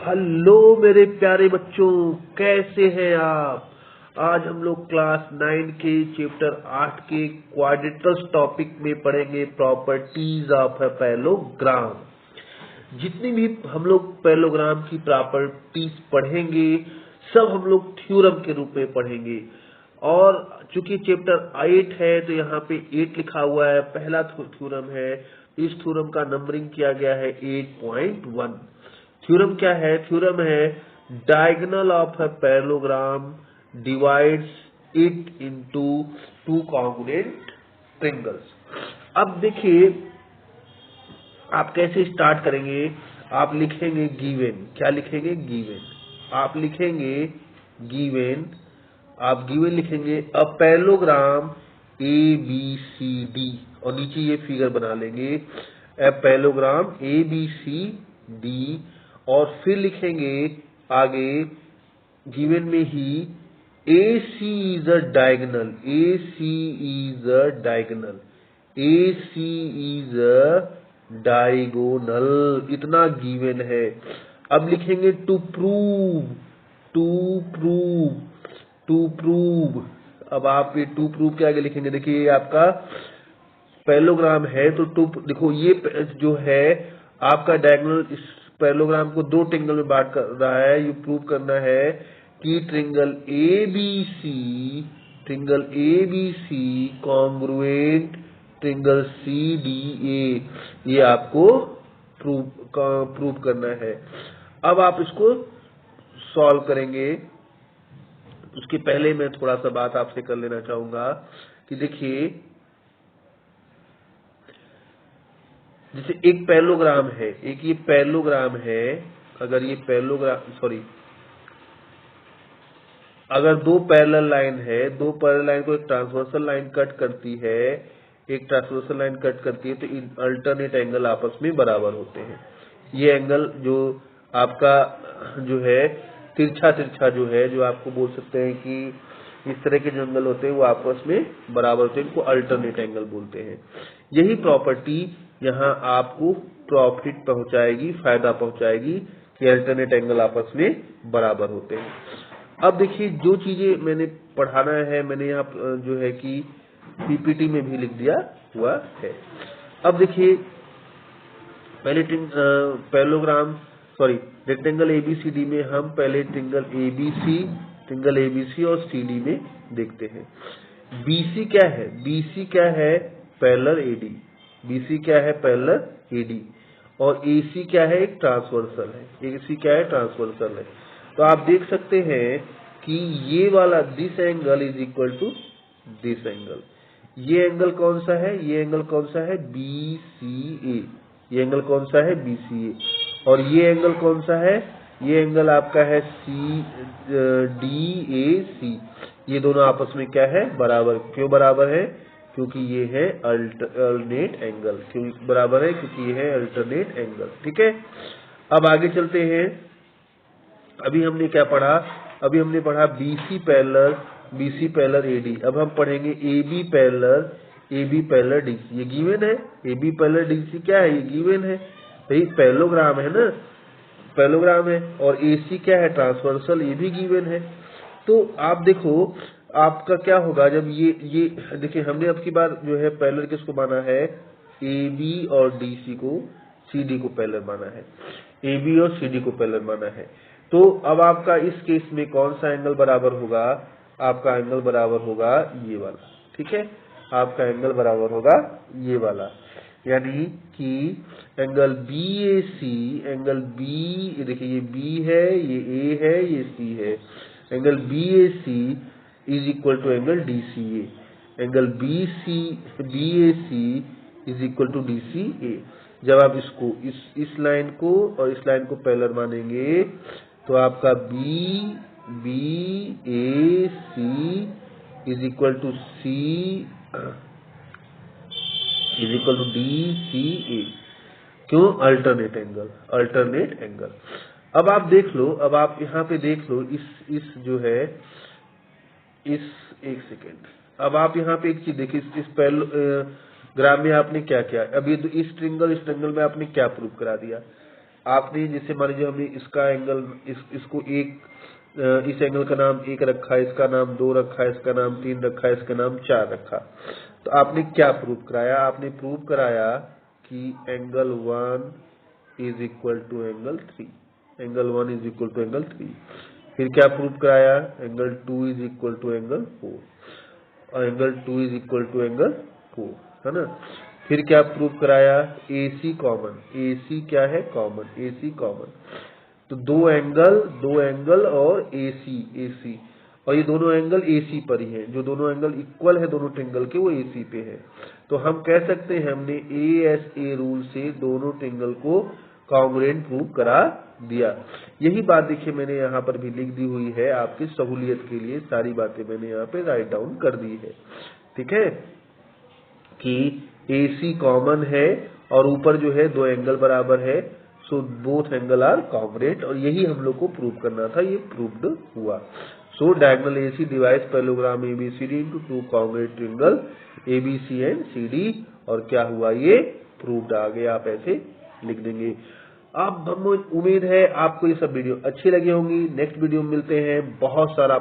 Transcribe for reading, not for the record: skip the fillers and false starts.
Hello मेरे प्यारे बच्चों, कैसे हैं आप। आज हम लोग क्लास 9 के चैप्टर 8 के क्वाड्रेटर्स टॉपिक में पढ़ेंगे प्रॉपर्टीज ऑफ अ पैरेललोग्राम। जितनी भी हम लोग पैरेललोग्राम की प्रॉपर्टीज पढ़ेंगे सब हम लोग थ्योरम के रूप में पढ़ेंगे। और चूंकि चैप्टर 8 है तो यहाँ पे 8 लिखा हुआ है, पहला थ्योरम है। इस थ्योरम का नंबरिंग किया गया है 8.1। थ्योरम क्या है? थ्योरम है diagonal of a parallelogram divides it into two congruent triangles. अब देखिए आप कैसे स्टार्ट करेंगे। आप लिखेंगे गिवन। क्या लिखेंगे? गिवन। आप लिखेंगे गिवन। आप गिवन लिखेंगे a parallelogram A B C D और नीचे ये फिगर बना लेंगे a parallelogram A B C D. और फिर लिखेंगे आगे गिवन में ही A C is a diagonal. A C is a diagonal. A C is a diagonal. इतना गिवन है। अब लिखेंगे to prove. To prove. To prove. अब आप ये टू प्रूव के आगे लिखेंगे। देखिए ये आपका पैरेललोग्राम है तो टू देखो ये जो है आपका डायगोनल इस पैरेललोग्राम को दो ट्रायंगल में बांट कर रहा है। ये प्रूव करना है कि triangle A B C congruent triangle C D A, ये आपको प्रूव करना है। अब आप इसको सॉल्व करेंगे। उसके पहले मैं थोड़ा सा बात आपसे कर लेना चाहूंगा कि देखिए जैसे एक पैरेललोग्राम है, एक ये पैरेललोग्राम है। अगर ये पैरेललोग्राम अगर दो पैरेलल लाइन है, दो पैरेलल लाइन को एक ट्रांसवर्सल लाइन कट करती है, एक ट्रांसवर्सल लाइन कट करती है, तो इन अल्टरनेट एंगल आपस में बराबर होते हैं। ये एंगल जो आपका जो है तिरछा तिरछा जो है, जो आपको बोल सकते हैं कि इस तरह के जो एंगल होते हैं वो आपस में बराबर होते हैं, इनको अल्टरनेट एंगल बोलते हैं। यही प्रॉपर्टी यहाँ आपको प्रॉफिट पहुंचाएगी, फायदा पहुंचाएगी कि अल्टरनेट एंगल आपस में बराबर होते हैं। अब देखिए जो चीजें मैंने पढ़ाना है मैंने यहाँ जो है कि पीपीटी में भी लिख दिया हुआ है। अब देखिए पहले पैरेललोग्राम रेक्टेंगल एबीसीडी में हम पहले ट्रायंगल एबीसी और सीडी में देखते हैं। बीसी क्या है? बीसी क्या है? Parallel AD. बीसी क्या है? Parallel AD. और एसी क्या है? एक ट्रांसवर्सल है। एसी क्या है? ट्रांसवर्सल है। तो आप देख सकते हैं कि ये वाला this angle is equal to this angle. ये एंगल कौन सा है? ये एंगल कौन सा है? BCA। ये एंगल कौन सा है? BCA। और ये एंगल कौन सा है? ये एंगल आपका है DAC। ये दोनों आपस में क्या है? बराबर। क्यों बराबर है? क्योंकि ये है अल्टरनेट एंगल। क्यों बराबर है? क्योंकि ये है अल्टरनेट एंगल। ठीक है। अब आगे चलते हैं। अभी हमने क्या पढ़ा? अभी हमने पढ़ा BC पैरेलल AD। अब हम पढ़ेंगे AB पैरेलल DC। ये गिवन है। AB पैरेलल DC क्या है? ये गिवन है भाई, पैरेललोग्राम है ना, पैरेललोग्राम है। और AC क्या है? ट्रांसवर्सल। ये भी गिवन है। तो आप देखो आपका क्या होगा जब ये देखिए हमने अब की बार जो है पैरेलल किसको माना है? AB और DC को CD को पैरेलल माना है। AB और CD को पैरेलल माना है। तो अब आपका इस केस में कौन सा एंगल बराबर होगा? आपका एंगल बराबर होगा ये वाला। ठीक है। आपका एंगल बराबर होगा ये वाला, यानी कि एंगल BAC देखिए ये B है, ये A है, ये C है। Angle BAC is equal to angle DCA। Angle BAC is equal to DCA। जब आप इसको इस लाइन को और इस लाइन को पैरेलल मानेंगे तो आपका BAC is equal to DCA। क्यों? Alternate angle. अब आप देख लो, अब आप यहाँ पे देख लो इस जो है एक सेकेंड। अब आप यहाँ पे एक चीज देखिए, इस पैरेललोग्राम में आपने क्या किया? अब ये इस ट्रायंगल में आपने क्या प्रूव करा दिया? आपने जैसे मान लीजिए हमने इसका एंगल इसको इस एंगल का नाम 1 रखा, इसका नाम 2 रखा, इसका नाम 3 रखा, इसका नाम 4 रखा। तो आपने क्या प्रूव कराया? आपने प्रूव कराया कि angle 1 is equal to angle 3, angle 1 is equal to angle 3। फिर क्या प्रूव कराया? Angle 2 is equal to angle 4, और angle 2 is equal to angle 4, है ना। फिर क्या प्रूव कराया? AC कॉमन, AC क्या है? Common, AC common. तो दो एंगल और AC, और ये दोनों एंगल AC पर ही हैं। जो दोनों एंगल इक्वल है दोनों ट्रेंगल के, वो AC पे है। तो हम कह सकते हैं हमने ASA रूल से दोनों ट्रेंगल को कॉन्ग्रुएंट प्रूव करा दिया। यही बात देखिए मैंने यहाँ पर भी लिख दी हुई है आपकी सहूलियत के लिए, सारी बातें मैंने यहाँ पे राइट डाउन कर दी है। ठीक है कि AC कॉमन है और ऊपर जो है दो एंगल बराबर है, so both angle are congruent, और यही हम लोग को प्रूव करना था, ये प्रूव्ड हुआ। So diagonal AC divides parallelogram ABCD into two congruent triangle ABC and CD, और क्या हुआ? ये प्रूव्ड आ गया। आप ऐसे लिख देंगे। अब हम उम्मीद है आपको ये सब वीडियो अच्छी लगी होंगी। नेक्स्ट वीडियो में मिलते हैं। बहुत सारा